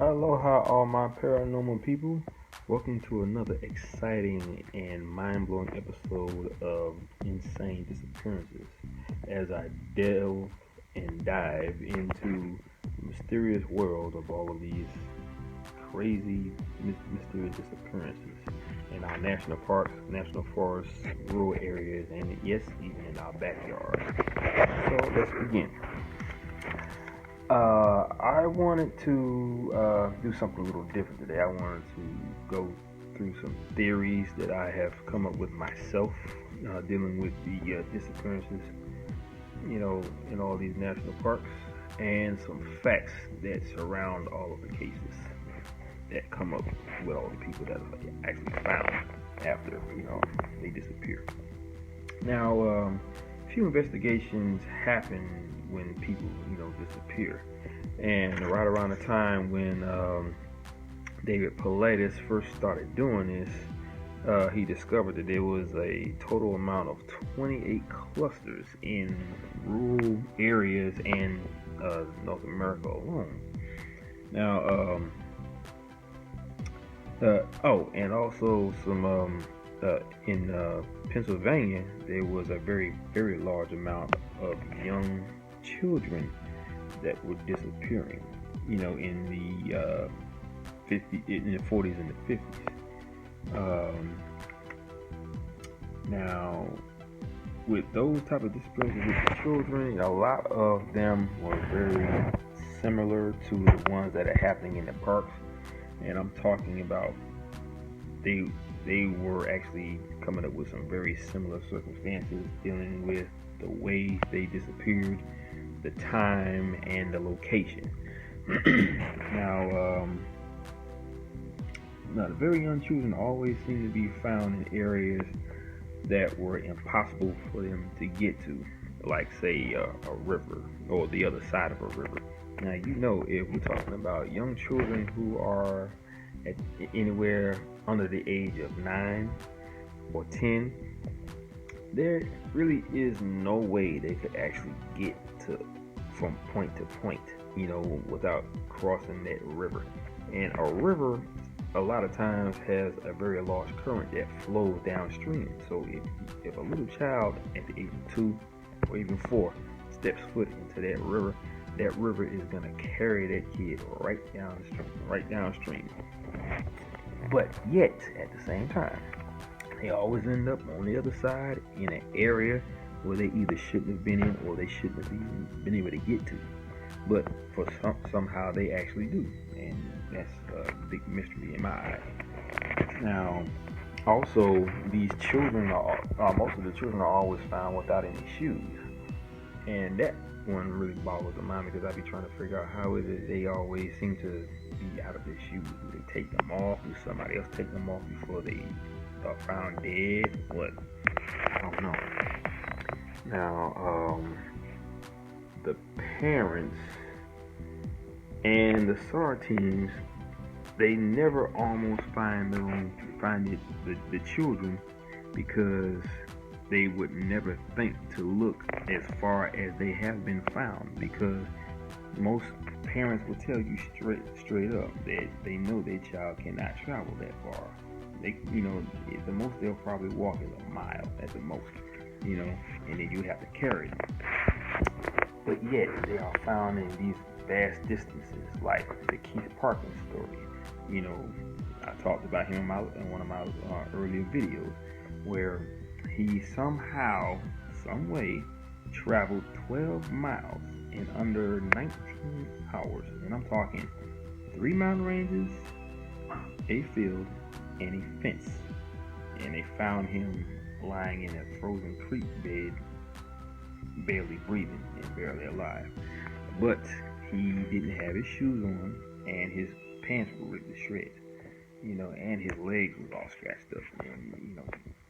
Aloha, all my paranormal people. Welcome to another exciting and mind blowing episode of Insane Disappearances as I delve and dive into the mysterious world of all of these crazy, mysterious disappearances in our national parks, national forests, rural areas, and yes, even in our backyards. So let's begin. I wanted to do something a little different today. I wanted to go through some theories that I have come up with myself dealing with the disappearances, in all these national parks, and some facts that surround all of the cases that come up with all the people that are actually found after, they disappear. Now, a few investigations happen when people, disappear. And right around the time when David Paulides first started doing this, he discovered that there was a total amount of 28 clusters in rural areas in North America alone. Now, and also some in Pennsylvania, there was a very, very large amount of young children that were disappearing, in the 40s and the 50s. Now, with those type of disappearances with children, a lot of them were very similar to the ones that are happening in the parks, and I'm talking about they were actually coming up with some very similar circumstances dealing with the way they disappeared, the time, and the location. Now, the very young children always seem to be found in areas that were impossible for them to get to, like, say, a river or the other side of a river. Now, if we're talking about young children who are at anywhere under the age of 9 or 10, there really is no way they could actually get to from point to point, without crossing that river. And a river, a lot of times, has a very large current that flows downstream. So if a little child at the age of 2 or even 4 steps foot into that river is going to carry that kid right downstream. But yet, at the same time, they always end up on the other side in an area where they either shouldn't have been in or they shouldn't have even been able to get to. But somehow they actually do, and that's a big mystery in my eyes. Now, also, these children most of the children are always found without any shoes, and that one really boggles the mind because I be trying to figure out how is it they always seem to be out of their shoes. Do they take them off? Do somebody else take them off before they are found dead? What? I don't know. Now, the parents and the SAR teams, they never almost find the children because they would never think to look as far as they have been found, because most parents will tell you straight up that they know their child cannot travel that far. The most they'll probably walk is a mile at the most, and then you have to carry them. But yet they are found in these vast distances, like the Keith Parkins story. I talked about him in one of my earlier videos, where he somehow, some way, traveled 12 miles in under 19 hours. And I'm talking 3 mountain ranges, a field, and a fence. And they found him lying in a frozen creek bed, barely breathing and barely alive. But he didn't have his shoes on, and his pants were ripped to shreds, and his legs was all scratched up. And,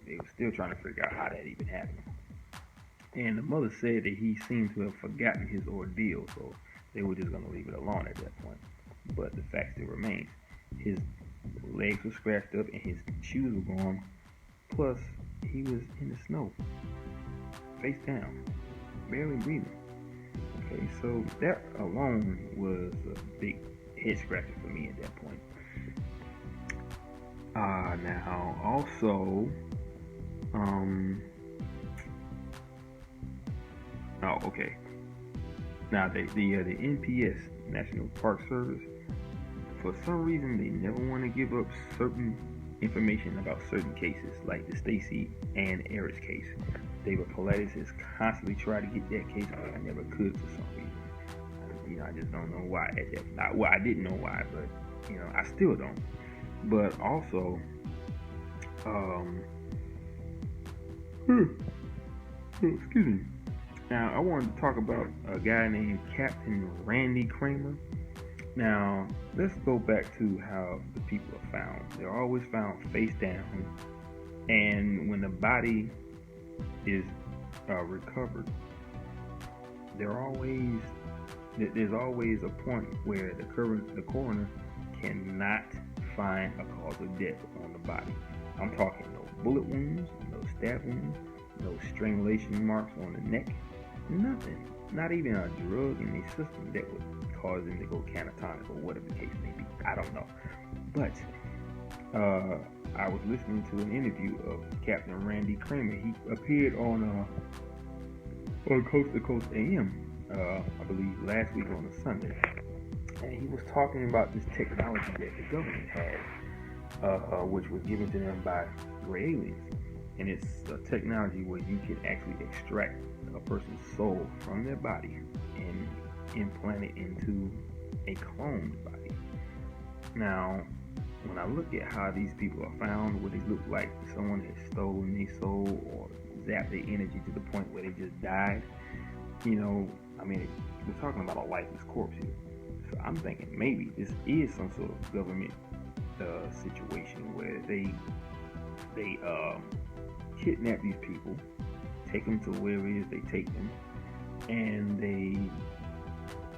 they were still trying to figure out how that even happened. And the mother said that he seemed to have forgotten his ordeal, so they were just going to leave it alone at that point. But the fact still remains. His legs were scratched up and his shoes were gone. Plus, he was in the snow, face down, barely breathing. Okay, so that alone was a big head scratcher for me at that point. Now also, oh, okay. Now the NPS, National Park Service, for some reason they never want to give up certain information about certain cases, like the Stacy and Eris case. David Paulides has constantly tried to get that case, but I never could for some reason. I just don't know why. Well, I didn't know why, but I still don't. But also, excuse me. Now I wanted to talk about a guy named Captain Randy Kramer. Now let's go back to how the people are found. They're always found face down, and when the body is recovered, there's always a point where the coroner cannot find a cause of death on the body. I'm talking no bullet wounds, no stab wounds, no strangulation marks on the neck, nothing. Not even a drug in the system that would cause them to go catatonic or whatever the case may be. I don't know. But I was listening to an interview of Captain Randy Kramer. He appeared on Coast to Coast AM, I believe last week on a Sunday. And he was talking about this technology that the government had, which was given to them by gray aliens. And it's a technology where you can actually extract a person's soul from their body and implant it into a cloned body. Now, when I look at how these people are found, what they look like someone has stolen their soul or zapped their energy to the point where they just died, we're talking about a lifeless corpse here. So I'm thinking maybe this is some sort of government situation where they kidnap these people, take them to wherever it is they take them, and they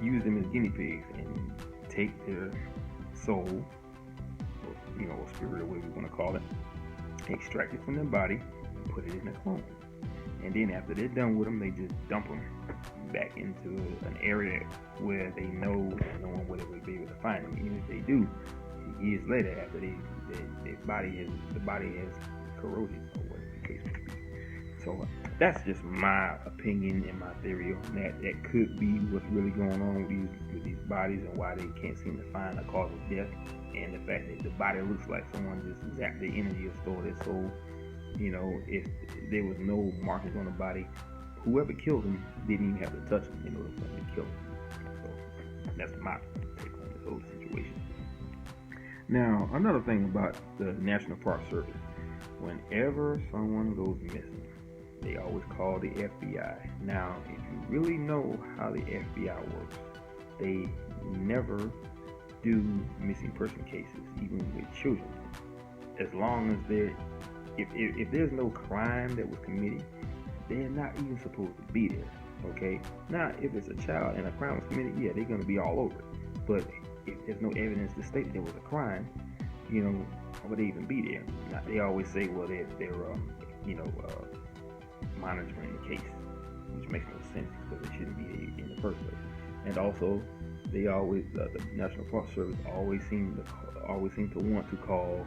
use them as guinea pigs and take their soul, or spirit, or whatever you want to call it, extract it from their body, and put it in a clone. And then after they're done with them, they just dump them back into an area where they know no one would ever be able to find them. Even if they do, years later, after the body has corroded or whatever the case may be. So that's just my opinion and my theory on that. That could be what's really going on with these bodies and why they can't seem to find a cause of death, and the fact that the body looks like someone just zapped their energy or stole their soul. If there was no markings on the body, whoever killed him didn't even have to touch him in order for them to kill him. So that's my take on this whole situation. Now, another thing about the National Park Service, whenever someone goes missing, they always call the FBI. Now, if you really know how the FBI works, they never do missing person cases, even with children. As long as if there's no crime that was committed, they're not even supposed to be there. Okay? Now, if it's a child and a crime was committed, yeah, they're going to be all over it. But if there's no evidence to state there was a crime, how would they even be there? Now, they always say, well, they're monitoring the case, which makes no sense because they shouldn't be in the first place. And also, they always the National Park Service always seem to want to call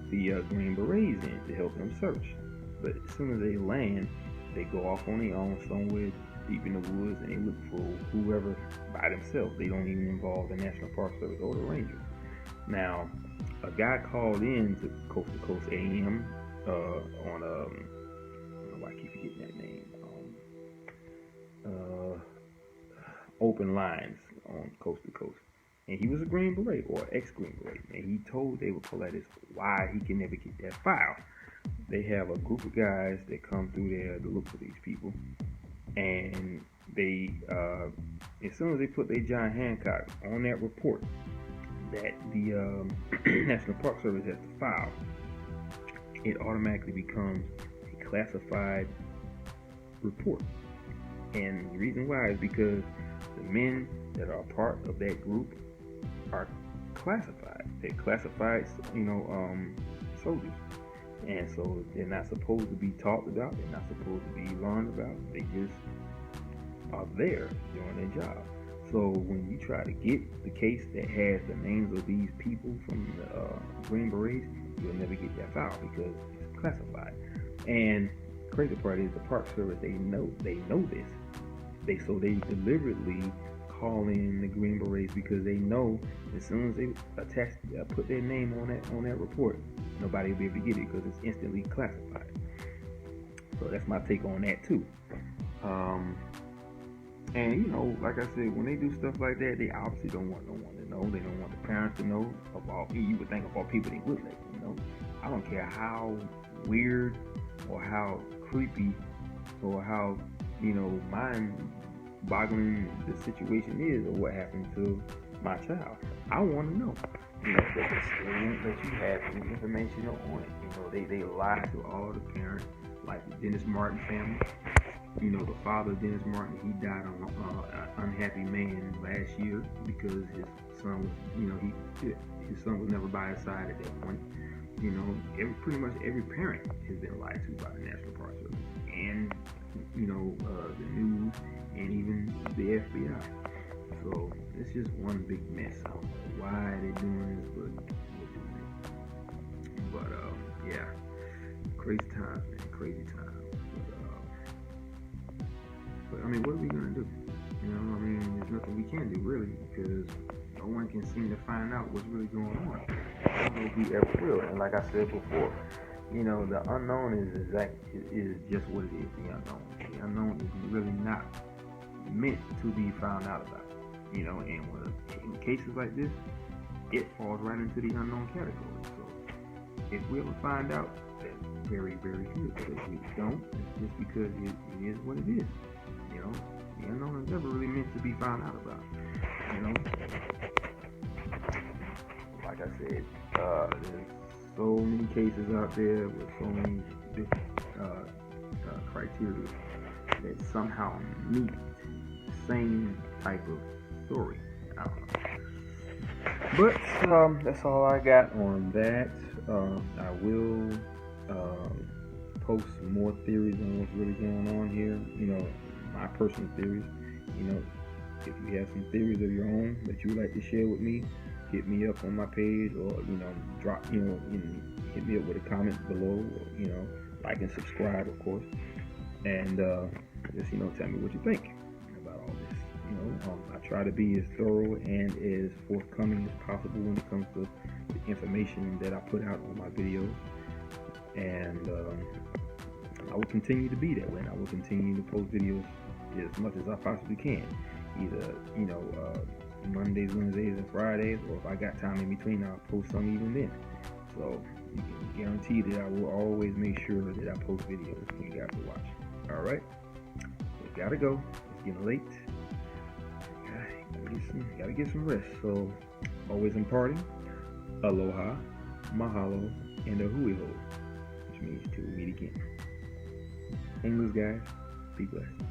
the Green Berets in to help them search. But as soon as they land, they go off on their own somewhere deep in the woods and they look for whoever by themselves. They don't even involve the National Park Service or the Rangers. Now, a guy called in to Coast AM on I don't know why I keep forgetting that name. Open Lines on Coast to Coast. And he was a Green Beret or ex-Green Beret. And he told David Paulides why he can never get that file. They have a group of guys that come through there to look for these people. And they, as soon as they put their giant Hancock on that report that the National Park Service has to file, it automatically becomes a classified report. And the reason why is because the men that are part of that group are classified. They're classified, soldiers. And so they're not supposed to be talked about. They're not supposed to be learned about. They just are there doing their job. So when you try to get the case that has the names of these people from the Green Berets, you'll never get that file because it's classified. And the crazy part is the Park Service, they know this. They deliberately call in the Green Berets because they know as soon as they put their name on that report, nobody will be able to get it because it's instantly classified. So that's my take on that too. And like I said, when they do stuff like that, they obviously don't want no one to know. They don't want the parents to know. You would think of all people they would let you know. I don't care how weird or how creepy or how mind-boggling the situation is or what happened to my child. I want to know. They won't let you have any information on it. They lie to all the parents, like the Dennis Martin family. The father of Dennis Martin, he died an unhappy man last year because his son was, his son was never by his side at that point. Pretty much every parent has been lied to by the National Park Service and the news and even the FBI. So it's just one big mess. I don't know why they're doing this, but they're doing it. But yeah, crazy times, man, crazy times. But I mean, what are we gonna do? There's nothing we can do really because no one can seem to find out what's really going on. I don't know if we ever will. And like I said before, the unknown is just what it is. The unknown. The unknown is really not meant to be found out about. And in cases like this, it falls right into the unknown category. So if we ever find out, that's very, very good. But if we don't, it's just because it is what it is. The unknown is never really meant to be found out about. Like I said, there's so many cases out there with so many different criteria that somehow meet the same type of story. I don't know. But that's all I got on that. I will post more theories on what's really going on here. My personal theories. If you have some theories of your own that you would like to share with me, hit me up on my page or drop hit me up with a comment below or like and subscribe, of course, and just tell me what you think about all this. I try to be as thorough and as forthcoming as possible when it comes to the information that I put out on my videos, and I will continue to be that way, and I will continue to post videos as much as I possibly can, either Mondays, Wednesdays, and Fridays, or if I got time in between, I'll post some even then. So you can guarantee that I will always make sure that I post videos for you guys to watch. All right, so gotta go. It's getting late. Gotta get some rest. So always imparting aloha, mahalo, and a hui ho, which means till we meet again. English guys, be blessed.